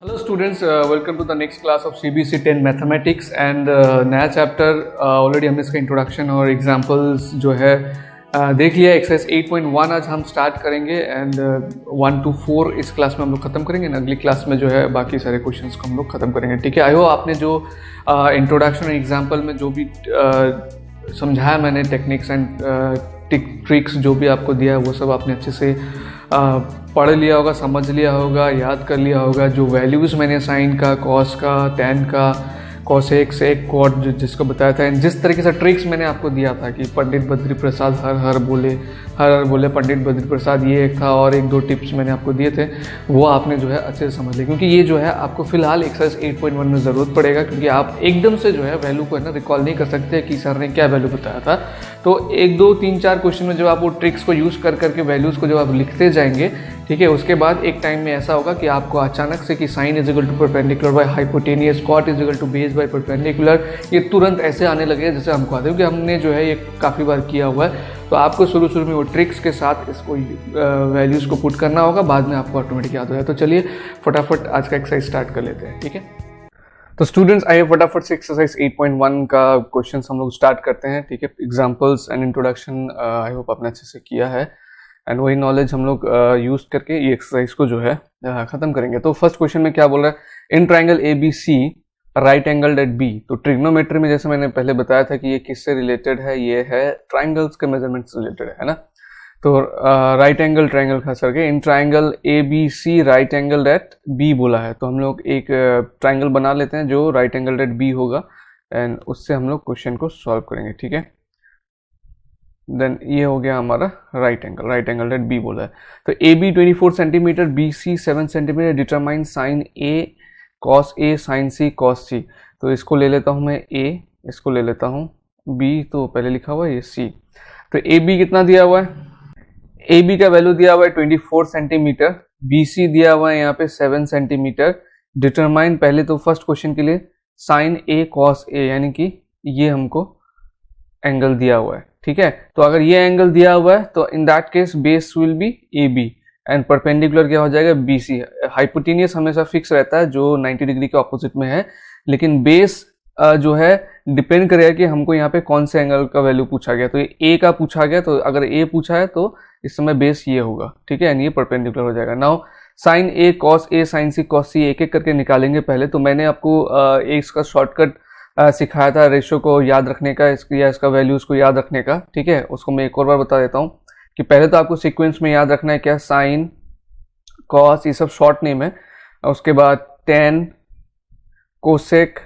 Hello students, welcome to the next class of CBC 10 mathematics and नया chapter already हमने इसका introduction और examples जो है देख लिया। एक्सरसाइज 8.1 आज हम स्टार्ट करेंगे एंड 1 to 4 इस क्लास में हम लोग ख़त्म करेंगे। अगली क्लास में जो है बाकी सारे क्वेश्चंस को हम लोग ख़त्म करेंगे। ठीक है, आई होप आपने जो इंट्रोडक्शन और एग्जाम्पल में जो भी समझाया मैंने टेक्निक्स एंड ट्रिक्स जो भी आपको दिया है वो सब आपने अच्छे से पढ़ लिया होगा, समझ लिया होगा, याद कर लिया होगा। जो वैल्यूज़ मैंने साइन का, कॉस का, टैन का, कॉसेक, सेक, कॉट जिसको बताया था, जिस तरीके से ट्रिक्स मैंने आपको दिया था कि पंडित बद्री प्रसाद हर हर बोले पंडित बद्री प्रसाद, ये एक था और एक दो टिप्स मैंने आपको दिए थे, वो आपने जो है अच्छे से समझ लिया। क्योंकि ये जो है आपको फिलहाल एक्सरसाइज 8.1 में ज़रूरत पड़ेगा, क्योंकि आप एकदम से जो है वैल्यू को है ना रिकॉल नहीं कर सकते कि सर ने क्या वैल्यू बताया था। तो 1 2 3 4 क्वेश्चन में जब आप वो ट्रिक्स को यूज़ कर करके वैल्यूज़ को जब आप लिखते जाएंगे, ठीक है, उसके बाद एक टाइम में ऐसा होगा कि आपको अचानक से कि sine is equal to perpendicular by hypotenuse, cot is equal to base by perpendicular, ये तुरंत ऐसे आने लगे जैसे हमको आते हैं, क्योंकि हमने जो है ये काफ़ी बार किया हुआ है। तो आपको शुरू में वो ट्रिक्स के साथ इसको वैल्यूज़ को पुट करना होगा, बाद में आपको ऑटोमेटिक याद हो जाए। तो चलिए फटाफट आज का एक्सरसाइज स्टार्ट कर लेते हैं। ठीक है, तो स्टूडेंट्स आइए फटाफट से एक्सरसाइज 8.1 का क्वेश्चन हम लोग स्टार्ट करते हैं। ठीक है, examples and introduction I hope आपने अच्छे से किया है एंड वही नॉलेज हम लोग यूज करके ये एक्सरसाइज को जो है खत्म करेंगे। तो फर्स्ट क्वेश्चन में क्या बोल रहा है, in triangle A B C right angled at B. तो ट्रिग्नोमेट्री में जैसे मैंने पहले बताया था कि ये किससे रिलेटेड है, ये है ट्राइंगल्स के मेजरमेंट से रिलेटेड है ना। तो राइट एंगल ट्राइंगल खास करके in triangle A B C right angle at B बोला है, तो हम लोग एक ट्राइंगल बना लेते हैं जो राइट एंगल एट बी होगा एंड उससे हम लोग क्वेश्चन को सॉल्व करेंगे। ठीक है, देन ये हो गया हमारा राइट एंगल एट बी बोला है। तो A B 24 centimetre, B C 7 centimetre, determine sine A cos A sine C cos C. तो इसको ले लेता हूँ मैं ए, इसको ले लेता हूँ बी, तो पहले लिखा हुआ है ये सी। तो ए बी कितना दिया हुआ है, ए बी का वैल्यू दिया हुआ है 24 सेंटीमीटर, बी सी दिया हुआ है यहाँ पे 7 सेंटीमीटर। डिटरमाइन पहले तो फर्स्ट क्वेश्चन के लिए साइन ए कॉस ए, यानी कि ये हमको एंगल दिया हुआ है। ठीक है, तो अगर ये एंगल दिया हुआ है तो in that case base will be A B and perpendicular क्या हो जाएगा बी सी। हाइपोटेनियस हमेशा फिक्स रहता है जो 90 डिग्री के ऑपोजिट में है, लेकिन बेस जो है डिपेंड करेगा कि हमको यहाँ पे कौन से एंगल का वैल्यू पूछा गया। तो ये ए का पूछा गया, तो अगर ए पूछा है तो इस समय बेस ये होगा। ठीक है, एंड ये परपेंडिकुलर हो जाएगा। Now sine A cos A sine C cos सी एक एक करके निकालेंगे पहले। तो मैंने आपको इसका शॉर्टकट सिखाया था रेशो को याद रखने का, या इसका वैल्यूज को याद रखने का। ठीक है, उसको मैं एक और बार बता देता हूँ कि पहले तो आपको सीक्वेंस में याद रखना है क्या, साइन कॉस ये सब शॉर्ट नेम है, उसके बाद टेन कोसेक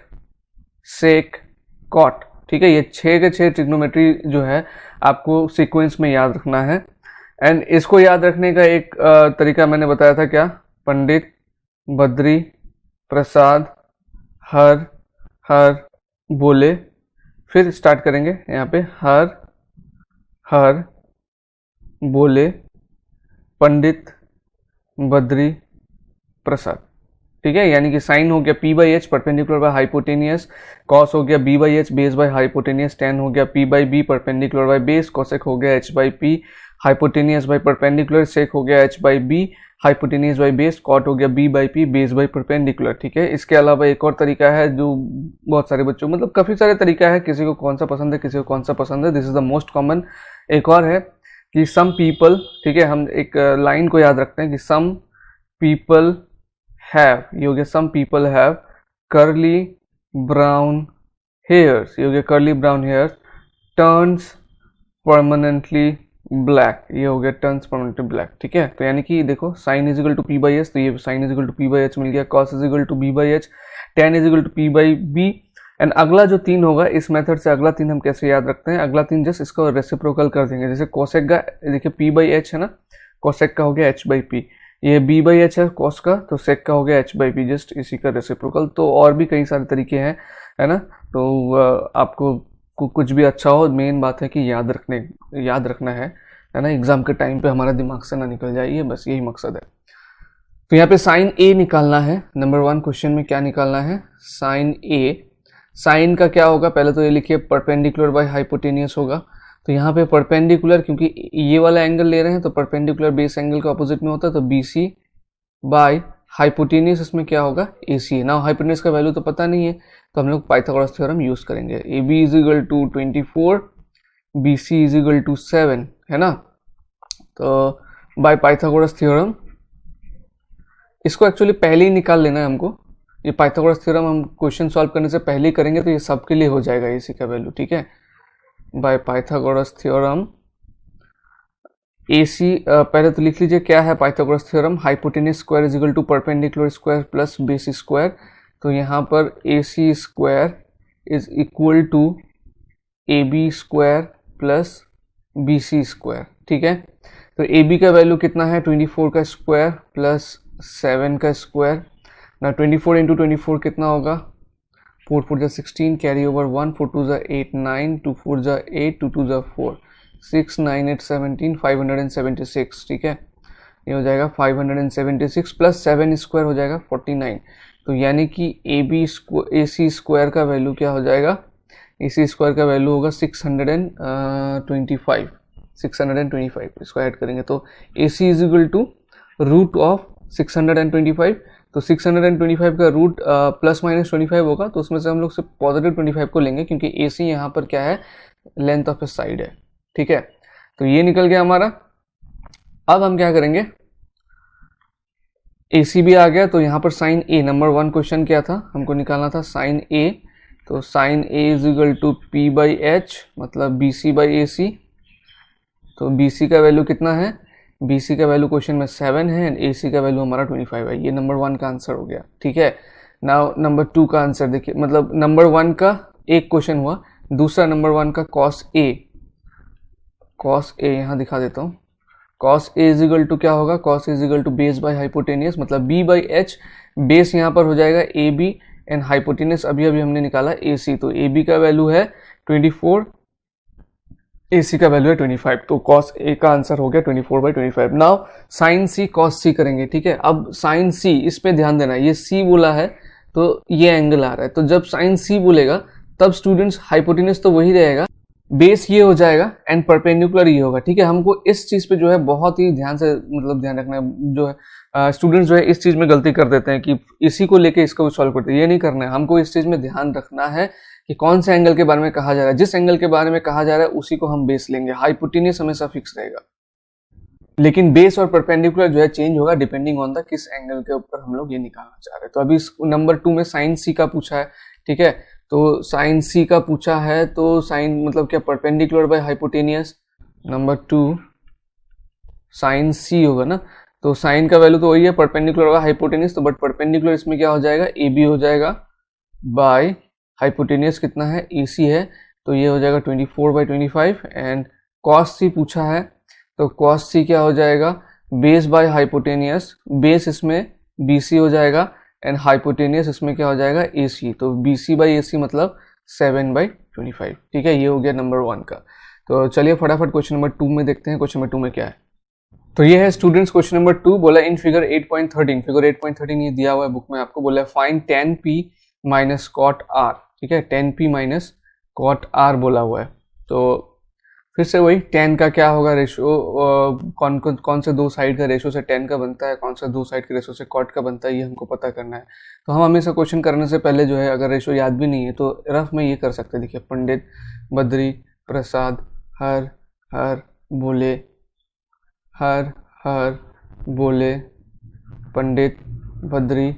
सेक कॉट। ठीक है, ये 6 के 6 ट्रिग्नोमेट्री जो है आपको सीक्वेंस में याद रखना है। एंड इसको याद रखने का एक तरीका मैंने बताया था क्या, पंडित बद्री प्रसाद हर हर बोले, फिर स्टार्ट करेंगे यहाँ पे हर हर बोले पंडित बद्री प्रसाद। ठीक है, यानी कि साइन हो गया P by H perpendicular by hypotenuse, cos हो गया B by H base by hypotenuse, tan हो गया P by B perpendicular by base, cosec हो गया H by P hypotenuse by perpendicular, sec हो गया H by B hypotenuse by base, cot हो गया B by P base by perpendicular. ठीक है, इसके अलावा एक और तरीका है जो बहुत सारे बच्चों, मतलब काफ़ी सारे तरीका है, किसी को कौन सा पसंद है किसी को कौन सा पसंद है, this is the most common. एक और है कि सम पीपल, ठीक है, हम एक लाइन को याद रखते हैं कि सम पीपल हैव, ये हो गया some people have curly brown hairs, ये हो गया curly brown hairs, turns permanently black, ये हो गया टर्न्स परमानेंटली ब्लैक। ठीक है, तो यानी कि देखो sine is equal to P by H, तो ये sine is equal to P by H मिल गया, cos is equal to B by H, tan is equal to P by B. And अगला जो 3 होगा इस मेथड से, अगला 3 हम कैसे याद रखते हैं, अगला 3 जस्ट इसको रेसिप्रोकल कर देंगे। जैसे कोसेक का देखिए पी बाई एच है ना, कोसेक का हो गया एच बाई पी, ये बी बाई एच है कॉस का, तो सेक का हो गया एच बाई पी, जस्ट इसी का रेसिप्रोकल। तो और भी कई सारे तरीके हैं, है ना। तो आपको कुछ भी अच्छा हो, मेन बात है कि याद रखना है ना, एग्जाम के टाइम पे हमारा दिमाग से ना निकल जाए, ये बस यही मकसद है। तो यहाँ पे साइन ए निकालना है, नंबर 1 क्वेश्चन में क्या निकालना है, साइन ए। साइन का क्या होगा, पहले तो ये लिखिए परपेंडिकुलर बाय हाइपोटेनियस होगा। तो यहाँ पे परपेंडिकुलर, क्योंकि ये वाला एंगल ले रहे हैं तो परपेंडिकुलर बेस एंगल के अपोजिट में होता है, तो बी सी बाय हाइपोटेनियस इसमें क्या होगा, ए सी है ना। हाइपोटेनियस का वैल्यू तो पता नहीं है, तो हम लोग पाइथागोरस थ्योरम यूज करेंगे। A B is equal to 24, B C is equal to 7 है ना। तो बाय पाइथागोरस थ्योरम, इसको एक्चुअली पहले ही निकाल लेना है हमको। ये पाइथागोरस थ्योरम हम क्वेश्चन सॉल्व करने से पहले ही करेंगे, तो ये सबके लिए हो जाएगा ए सी का वैल्यू, ठीक है। By Pythagoras theorem A C, पहले तो लिख लीजिए क्या है Pythagoras theorem, hypotenuse square is equal to perpendicular square plus base square. तो यहाँ पर A C square is equal to A B square plus B C square, ठीक है। तो ए बी का वैल्यू कितना है, 24 का स्क्वायर प्लस 7 का स्क्वायर ना। 24 इंटू 24 कितना होगा, 4 4 जा 16, कैरी ओवर 1, 4 2 जा 8 9, 2 4 जा 8, 2 2 जा 4, 6 9 8 17, 576, ठीक है। ये हो जाएगा 576 प्लस 7 स्क्वायर हो जाएगा 49। तो यानी कि ए सी स्क्वायर का वैल्यू क्या हो जाएगा, ए सी स्क्वायर का वैल्यू होगा 625, 625 इसको ऐड करेंगे तो A C is equal to root of 625। तो 625 का रूट प्लस माइनस 25 होगा, तो उसमें से हम लोग सिर्फ पॉजिटिव 25 को लेंगे, क्योंकि ए सी यहाँ पर क्या है, लेंथ ऑफ ए साइड है, ठीक है। तो ये निकल गया हमारा। अब हम क्या करेंगे, ए सी भी आ गया, तो यहाँ पर साइन ए, नंबर 1 क्वेश्चन क्या था, हमको निकालना था साइन ए। तो sine A is equal to P by H, मतलब B C by A C. तो बी सी का वैल्यू कितना है, बी सी का वैल्यू क्वेश्चन में 7 है एंड ए सी का वैल्यू हमारा 25 है। ये नंबर 1 का आंसर हो गया, ठीक है। नाउ नंबर 2 का आंसर देखिए, मतलब नंबर 1 का एक क्वेश्चन हुआ, दूसरा नंबर 1 का कॉस ए, कॉस ए यहाँ दिखा देता हूँ। Cos A is equal to क्या होगा, cos A is equal to base by hypotenuse, मतलब बी बाई एच। बेस यहाँ पर हो जाएगा ए बी एंड हाइपोटेनियस अभी अभी हमने निकाला ए सी। तो ए बी का वैल्यू है 24, ए सी का वैल्यू है 25। तो कॉस ए का आंसर हो गया 24/25। नाउ साइन सी कॉस सी करेंगे, ठीक है। अब साइन सी, इस पे ध्यान देना, ये सी बोला है तो ये एंगल आ रहा है, तो जब साइन सी बोलेगा तब स्टूडेंट्स हाइपोटेनियस तो वही रहेगा, बेस ये हो जाएगा एंड परपेंडिकुलर ये होगा, ठीक है। हमको इस चीज पे जो है बहुत ही ध्यान से मतलब ध्यान रखना है। जो है स्टूडेंट्स जो है इस चीज में गलती कर देते हैं कि इसी को लेके इसको सॉल्व करते हैं, ये नहीं करना है। हमको इस चीज में ध्यान रखना है कि कौन से एंगल के बारे में कहा जा रहा है, जिस एंगल के बारे में कहा जा रहा है उसी को हम बेस लेंगे। हाइपोटेनियस हमेशा फिक्स रहेगा, लेकिन बेस और परपेंडिकुलर जो है चेंज होगा डिपेंडिंग ऑन द किस एंगल के ऊपर हम लोग ये निकालना चाह रहे हैं। तो अभी नंबर 2 में साइन सी का पूछा है, ठीक है। तो साइन सी का पूछा है, तो साइन मतलब क्या, perpendicular by hypotenuse. Number 2 sine C होगा ना, तो साइन का वैल्यू तो वही है, परपेंडिकुलर बाय हाइपोटेनियस। तो बट परपेंडिकुलर इसमें क्या हो जाएगा, ए बी हो जाएगा बाय हाइपोटेनियस कितना है, ए सी है, तो ये हो जाएगा 24/25। एंड कॉस सी पूछा है, तो कॉस सी क्या हो जाएगा, बेस बाय हाइपोटेनियस, बेस इसमें बी सी हो जाएगा एंड हाइपोटेनियस इसमें क्या हो जाएगा, ए सी। तो बी सी बाई ए सी मतलब 7/25, ठीक है। ये हो गया नंबर 1 का। तो चलिए फटाफट क्वेश्चन नंबर 2 में देखते हैं, क्वेश्चन नंबर 2 में क्या है। तो ये है स्टूडेंट्स क्वेश्चन नंबर 2, बोला इन फिगर 8.13, फिगर 8.13 ये दिया हुआ है बुक में आपको, बोला है find tan p minus cot R, ठीक है। tan p minus cot R बोला हुआ है। तो फिर से वही tan का क्या होगा रेशो, कौन से दो साइड का रेशो से tan का बनता है, कौन सा दो साइड के रेशो से कॉट का बनता है, ये हमको पता करना है। तो हम हमेशा क्वेश्चन करने से पहले जो है, अगर रेशो याद भी नहीं है तो रफ में ये कर सकते हैं। देखिए, पंडित बद्री प्रसाद हर हर बोले, हर हर बोले पंडित बद्री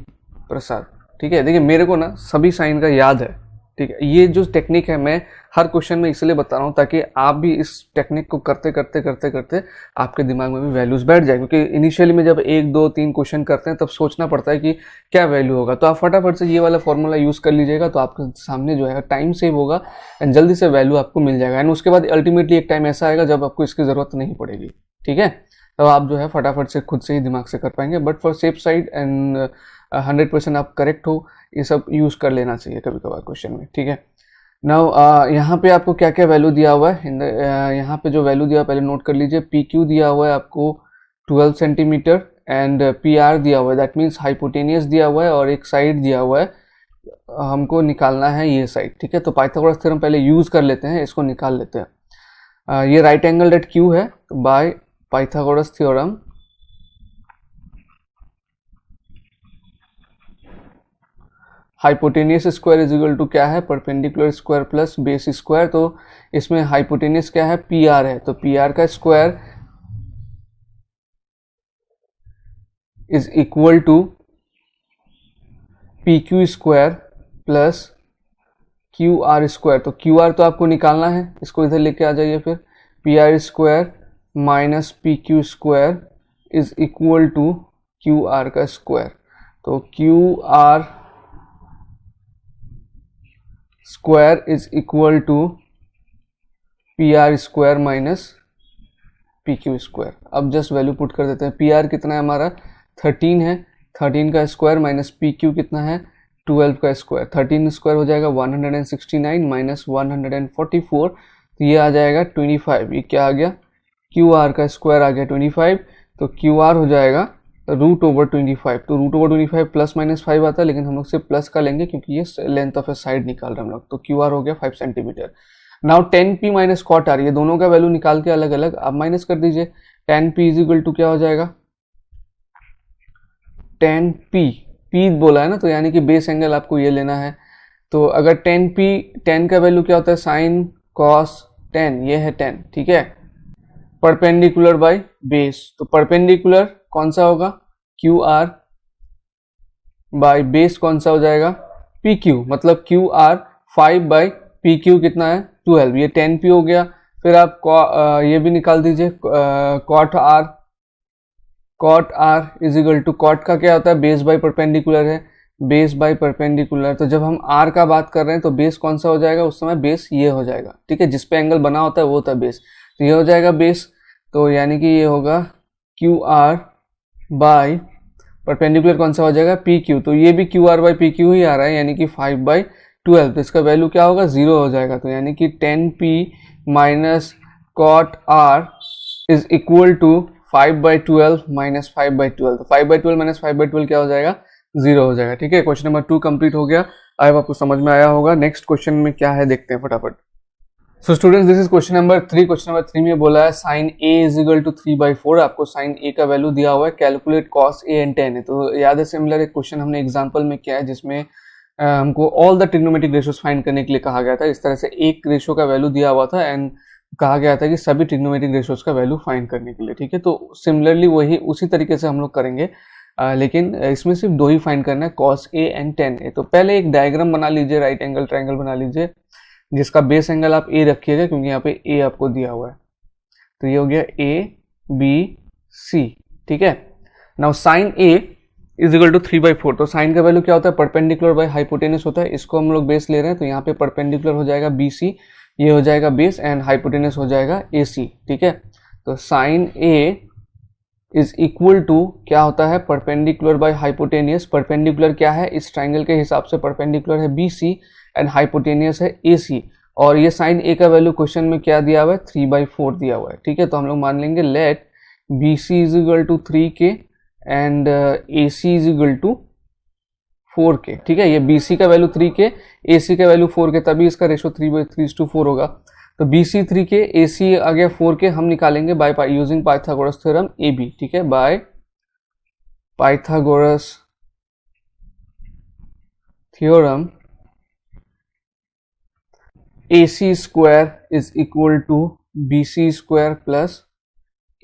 प्रसाद, ठीक है। देखिए मेरे को ना सभी साइन का याद है, ठीक है। ये जो टेक्निक है मैं हर क्वेश्चन में इसलिए बता रहा हूँ ताकि आप भी इस टेक्निक को करते करते करते करते आपके दिमाग में भी वैल्यूज बैठ जाए, क्योंकि इनिशियली में जब 1 2 3 क्वेश्चन करते हैं तब सोचना पड़ता है कि क्या वैल्यू होगा। तो आप फटाफट से ये वाला फॉर्मूला यूज कर लीजिएगा, तो आपके सामने जो है टाइम सेव होगा एंड जल्दी से वैल्यू आपको मिल जाएगा। एंड उसके बाद अल्टीमेटली एक टाइम ऐसा आएगा जब आपको इसकी जरूरत नहीं पड़ेगी, ठीक है। तब आप जो है फटाफट से खुद से ही दिमाग से कर पाएंगे। But for safe side and 100% आप करेक्ट हो, ये सब यूज कर लेना चाहिए कभी कभार क्वेश्चन में, ठीक है। नाउ यहाँ पे आपको क्या क्या वैल्यू दिया हुआ है, यहाँ पे जो वैल्यू दिया हुआ पहले नोट कर लीजिए। पी क्यू दिया हुआ है आपको 12 सेंटीमीटर एंड पी आर दिया हुआ है, दैट मीन्स हाइपोटेनियस दिया हुआ है, और एक साइड दिया हुआ है, हमको निकालना है ये साइड, ठीक है। तो पाइथागोरस थ्योरम पहले यूज कर लेते हैं, इसको निकाल लेते हैं। ये राइट एंगल एट क्यू है, तो by Pythagoras theorem hypotenuse square is equal to क्या है, perpendicular square plus base square. तो इसमें हाइपोटेनियस क्या है, पी आर है, तो पी आर का square is equal to P Q square plus Q R square. तो क्यू आर तो आपको निकालना है, इसको इधर लेके आ जाइए। फिर P R square minus P Q square is equal to Q R का स्क्वायर। तो Q R square is equal to P R square minus P Q square. अब जस्ट वैल्यू पुट कर देते हैं। पी आर कितना है हमारा, 13 है, 13 का स्क्वायर माइनस पी क्यू कितना है, 12 का स्क्वायर। 13 स्क्वायर हो जाएगा 169 माइनस 144, तो ये आ जाएगा 25। ये क्या आ गया, क्यू आर का स्क्वायर आ गया 25, तो क्यू आर हो जाएगा √25। तो √25 प्लस माइनस 5 आता है, लेकिन हम लोग सिर्फ प्लस का लेंगे क्योंकि ये लेंथ ऑफ ए साइड निकाल रहे हैं हम लोग। तो क्यू आर हो गया 5 centimetre. Now 10p minus cot R, ये दोनों का वैल्यू निकाल के अलग अलग आप माइनस कर दीजिए। 10p इज इक्वल टू क्या हो जाएगा, 10p, p बोला है ना, तो यानी कि बेस एंगल आपको ये लेना है। तो अगर 10p, 10 का वैल्यू क्या होता है, साइन कॉस 10, ये है 10, ठीक है, परपेंडिकुलर बाय बेस। तो परपेंडिकुलर कौन सा होगा, क्यू आर, बाय बेस कौन सा हो जाएगा, पी क्यू, मतलब Q R 5 by P Q कितना है 12, ये 10p हो गया। फिर आप ये भी निकाल दीजिए, cot R is equal to, cot का क्या होता है, बेस बाय परपेंडिकुलर है, बेस बाय परपेंडिकुलर। तो जब हम आर का बात कर रहे हैं तो बेस कौन सा हो जाएगा, उस समय बेस ये हो जाएगा, ठीक है, जिस पे एंगल बना होता है वो होता है बेस, तो ये हो जाएगा बेस। तो यानी कि ये होगा क्यू आर बाय परपेंडिकुलर कौन सा हो जाएगा, पी क्यू। तो ये भी Q R by P Q ही आ रहा है, यानी कि 5/12, तो इसका वैल्यू क्या होगा, 0 हो जाएगा। तो यानी कि 10p minus cot R is equal to 5/12 minus 5/12। तो 5/12 माइनस 5/12 क्या हो जाएगा, 0 हो जाएगा, ठीक है। क्वेश्चन नंबर 2 कंप्लीट हो गया, आई होप आपको समझ में आया होगा। नेक्स्ट क्वेश्चन में क्या है देखते हैं फटाफट। So students, this is question number 3। Question number 3 में बोला है sine a is equal to 3/4। आपको साइन a का वैल्यू दिया हुआ है, calculate cos a and tan है। तो याद है, सिमिलर एक क्वेश्चन हमने एग्जांपल में किया है जिसमें हमको all the trigonometric ratios find करने के लिए कहा गया था। इस तरह से एक रेशियो का वैल्यू दिया हुआ था एंड कहा गया था कि सभी ट्रिग्नोमेट्रिक रेशियोज का वैल्यू फाइंड करने के लिए, ठीक है। तो सिमिलरली वही उसी तरीके से हम लोग करेंगे, लेकिन इसमें सिर्फ 2 ही फाइंड करना है, cos a and tan a। तो पहले एक डायग्राम बना लीजिए, राइट एंगल ट्रायंगल बना लीजिए, जिसका बेस एंगल आप a रखिएगा क्योंकि यहाँ पे a आपको दिया हुआ है। तो ये हो गया a b c, ठीक है। Now sine a is equal to 3/4। तो साइन का वैल्यू क्या होता है, परपेंडिकुलर बाय हाइपोटेनस होता है, इसको हम लोग बेस ले रहे हैं, तो यहाँ पे परपेंडिकुलर हो जाएगा BC, ये हो जाएगा बेस एंड हाइपोटेनस हो जाएगा AC, ठीक है। तो sine A is equal to क्या होता है, परपेंडिकुलर बाय हाइपोटेनियस। परपेंडिकुलर क्या है, इस ट्राइंगल के हिसाब से परपेंडिकुलर है BC एंड हाइपोटेनियस है AC, और ये साइन A का वैल्यू क्वेश्चन में क्या दिया हुआ है, 3/4 दिया हुआ है, ठीक है। तो हम लोग मान लेंगे let BC is equal to 3K and AC is equal to 4K, ठीक है। ये BC का वैल्यू 3K, AC का वैल्यू 4K, तभी इसका रेशो 3/3:4 होगा। तो BC 3K, AC आ गया 4K, हम निकालेंगे by using Pythagoras theorem AB, ठीक है, by Pythagoras theorem AC square is equal to BC square plus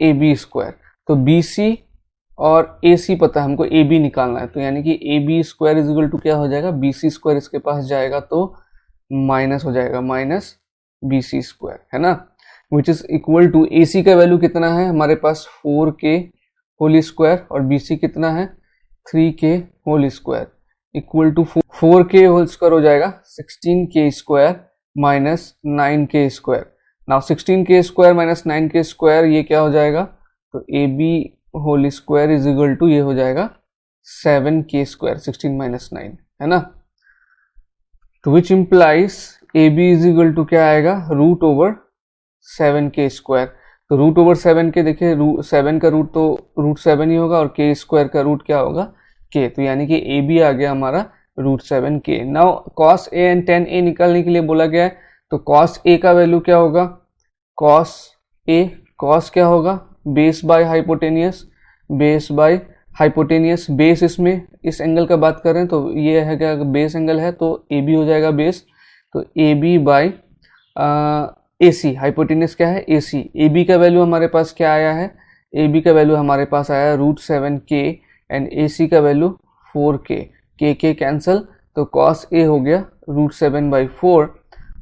AB square. तो BC और AC पता है हमको, AB निकालना है, तो यानी कि AB square is equal to क्या हो जाएगा, BC स्क्वायर इसके पास जाएगा तो माइनस हो जाएगा, माइनस BC स्क्वायर, है ना, which is equal to AC का वैल्यू कितना है हमारे पास 4K होल स्क्वायर और BC कितना है 3K whole square, equal to 4K whole square हो जाएगा 16K square minus 9K square. Now 16K square minus 9K square ये क्या हो जाएगा, तो AB whole square is equal to ये हो जाएगा 7K स्क्वायर, 16 माइनस 9, है ना। तो which implies AB is equal to क्या आएगा, √7K स्क्वायर। तो √7K देखिए, 7 का रूट तो √7 ही होगा और K स्क्वायर का रूट क्या होगा, K। तो यानी कि AB आ गया हमारा √7K। Now cos A and tan A निकालने के लिए बोला गया है, तो cos A का वैल्यू क्या होगा, cos A, cos क्या होगा, base by hypotenuse, base by hypotenuse base, इसमें इस एंगल का बात कर रहे हैं तो ये है क्या, बेस एंगल है तो ए बी हो जाएगा बेस, तो A B by A C, hypotenuse क्या है ए सी। ए बी का वैल्यू हमारे पास क्या आया है, ए बी का वैल्यू हमारे पास आया √7k एंड ए सी का वैल्यू 4k, के कैंसिल, तो cos a हो गया √7/4।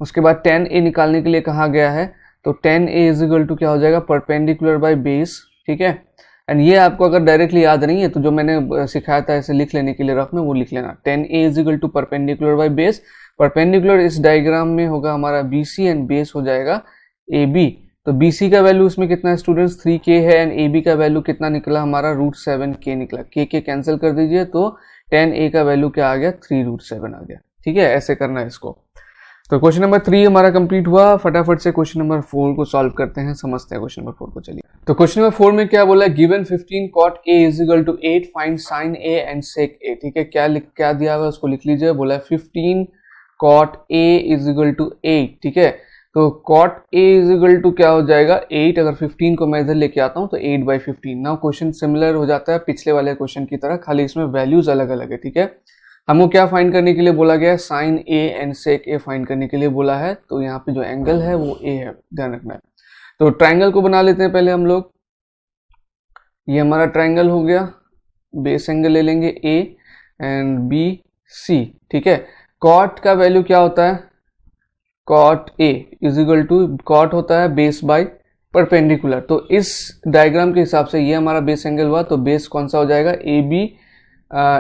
उसके बाद tan a निकालने के लिए कहा गया है, तो tan a is equal to क्या हो जाएगा, परपेंडिकुलर बाय बेस, ठीक है। एंड ये आपको अगर डायरेक्टली याद नहीं है तो जो मैंने सिखाया था ऐसे लिख लेने के लिए रफ में, वो लिख लेना, tan a is equal to perpendicular by base. Perpendicular इस डायग्राम में होगा हमारा BC एंड बेस हो जाएगा AB। तो BC का वैल्यू इसमें कितना है स्टूडेंट्स, 3k है, एंड AB का वैल्यू कितना निकला हमारा, √7k निकला। k कैंसिल कर दीजिए तो tan a का वैल्यू क्या आ गया, 3√7 आ गया, ठीक है। ऐसे करना है इसको। तो क्वेश्चन नंबर 3 हमारा कंप्लीट हुआ। फटाफट से क्वेश्चन नंबर 4 को सॉल्व करते हैं, समझते हैं क्वेश्चन नंबर 4 को। चलिए, तो क्वेश्चन नंबर 4 में क्या बोला है, given 15 cot a is equal to 8 find sin a and sec a, ठीक है। क्या दिया हुआ है उसको लिख लीजिए। बोला है 15 cot a is equal to 8, ठीक है। तो cot a is equal to क्या हो जाएगा 8, अगर 15 को मैं इधर लेके आता हूँ तो 8/15। नाउ क्वेश्चन सिमिलर हो जाता है पिछले वाले क्वेश्चन की तरह, खाली इसमें वैल्यूज अलग अलग है, ठीक है। हमको क्या फाइंड करने के लिए बोला गया है, sin a and sec a find करने के लिए बोला है। तो यहाँ पे जो एंगल है वो a है, ध्यान रखना है। तो ट्राइंगल को बना लेते हैं पहले हम लोग। ये हमारा ट्राइंगल हो गया, बेस एंगल ले लेंगे a एंड b c, ठीक है। cot का वैल्यू क्या होता है, cot a is equal to, cot होता है बेस बाय परपेंडिकुलर। तो इस डायग्राम के हिसाब से ये हमारा बेस एंगल हुआ, तो बेस कौन सा हो जाएगा, AB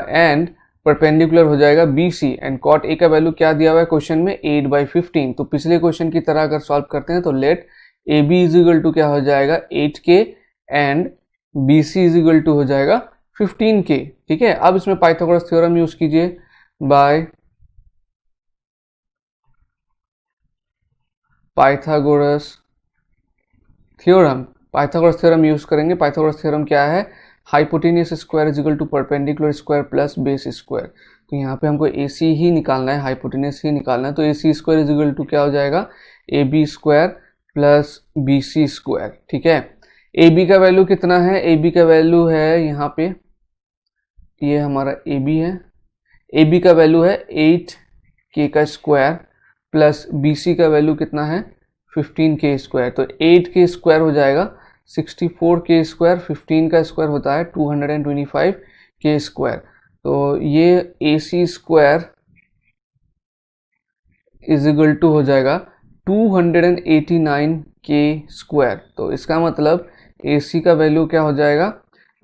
एंड परपेंडिकुलर हो जाएगा BC। एंड cot a का वैल्यू क्या दिया हुआ है क्वेश्चन में, 8/15। तो पिछले क्वेश्चन की तरह अगर सॉल्व करते हैं तो let AB is equal to क्या हो जाएगा 8k and BC is equal to हो जाएगा 15k, ठीक है। अब इसमें पाइथागोरस थ्योरम यूज कीजिए, बाय पाइथागोरस थ्योरम यूज करेंगे। पाइथागोरस थ्योरम क्या है, hypotenuse square is equal to perpendicular square plus base square. तो यहाँ पे हमको AC ही निकालना है, हाइपोटेनियस ही निकालना है। तो AC square is equal to क्या हो जाएगा, AB square plus BC square, ठीक है। AB का वैल्यू कितना है, AB का वैल्यू है यहाँ पे, ये हमारा AB है। AB का वैल्यू है 8k का स्क्वायर प्लस BC का वैल्यू कितना है 15k स्क्वायर। तो 8k स्क्वायर हो जाएगा 64k स्क्वायर, 15 का स्क्वायर होता है 225k स्क्वायर। तो ये AC square is equal to हो जाएगा 289k स्क्वायर। तो इसका मतलब AC का वैल्यू क्या हो जाएगा,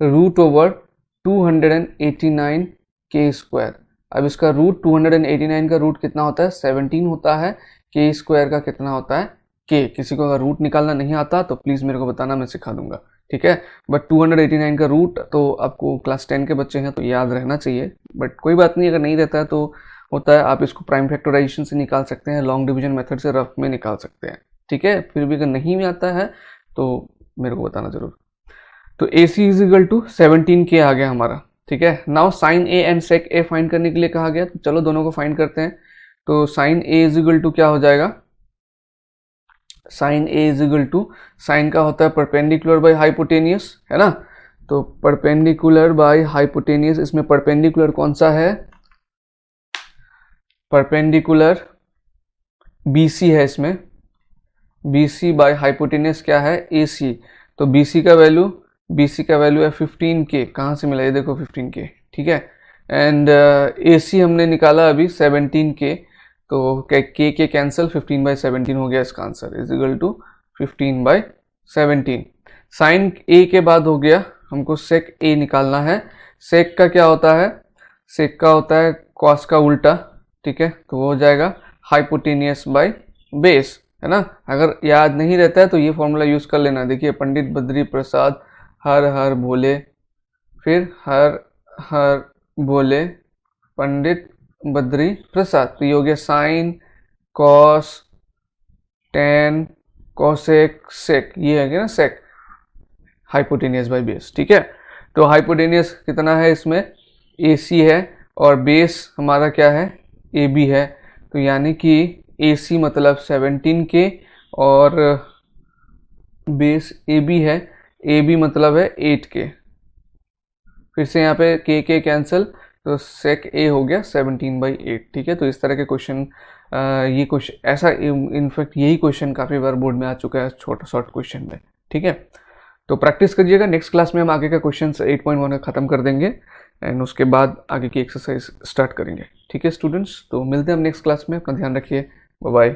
√289k स्क्वायर। अब इसका रूट 289 का रूट कितना होता है, 17 होता है। k स्क्वायर का कितना होता है k। किसी को अगर रूट निकालना नहीं आता तो प्लीज मेरे को बताना, मैं सिखा दूंगा, ठीक है। बट 289 का रूट तो आपको क्लास 10 के बच्चे हैं तो याद रहना चाहिए, बट कोई बात नहीं, अगर नहीं रहता है तो होता है, आप इसको प्राइम फैक्टराइजेशन से निकाल सकते हैं, लॉन्ग डिवीजन मेथड से रफ में निकाल सकते हैं, ठीक है। फिर भी अगर नहीं भी आता है तो मेरे को बताना जरूर। तो AC is equal to 17k आ गया हमारा, ठीक है। Now sin A and sec A find करने के लिए कहा गया, तो चलो दोनों को फाइंड करते हैं। तो sin A is equal to क्या हो जाएगा, sin A is equal to, sine का होता है परपेंडिकुलर बाय हाइपोटेनियस, है ना। तो परपेंडिकुलर बाय हाइपोटेनियस, इसमें परपेंडिकुलर कौन सा है, परपेंडिकुलर BC है, इसमें BC बाय हाइपोटेनियस क्या है AC। तो BC का वैल्यू है 15k, कहाँ से मिला ये देखो 15k, ठीक है। एंड AC हमने निकाला अभी 17k, तो k कैंसिल, 15/17 हो गया इसका answer, is equal to 15/17। Sine A के बाद हो गया हमको sec A निकालना है। sec का क्या होता है, sec का होता है cos का उल्टा, ठीक है। तो वो हो जाएगा हाइपोटेनियस बाय बेस, है ना। अगर याद नहीं रहता है तो ये फॉर्मूला यूज कर लेना। देखिए, पंडित बद्री प्रसाद हर हर भोले, फिर हर हर भोले पंडित बद्री प्रसाद। तो ये हो गया sine cos tan cosec sec, ये है ना सेक, हाइपोटेनियस बाय बेस, ठीक है। तो हाइपोटेनियस कितना है इसमें, AC है, और बेस हमारा क्या है AB है। तो यानी कि AC मतलब 17k और बेस AB है, AB मतलब है 8k, फिर से यहाँ पे के कैंसिल, तो सेक ए हो गया 17/8। ठीक है, तो इस तरह के क्वेश्चन, ये क्वेश्चन ऐसा, इनफैक्ट यही क्वेश्चन काफ़ी बार बोर्ड में आ चुका है छोटा शॉर्ट क्वेश्चन में। ठीक है, तो प्रैक्टिस करिएगा। नेक्स्ट क्लास में हम आगे का क्वेश्चन 8.1 ख़त्म कर देंगे एंड उसके बाद आगे की एक्सरसाइज स्टार्ट करेंगे। ठीक है स्टूडेंट्स, तो मिलते हैं हम नेक्स्ट क्लास में। अपना ध्यान रखिए, बाय बाय।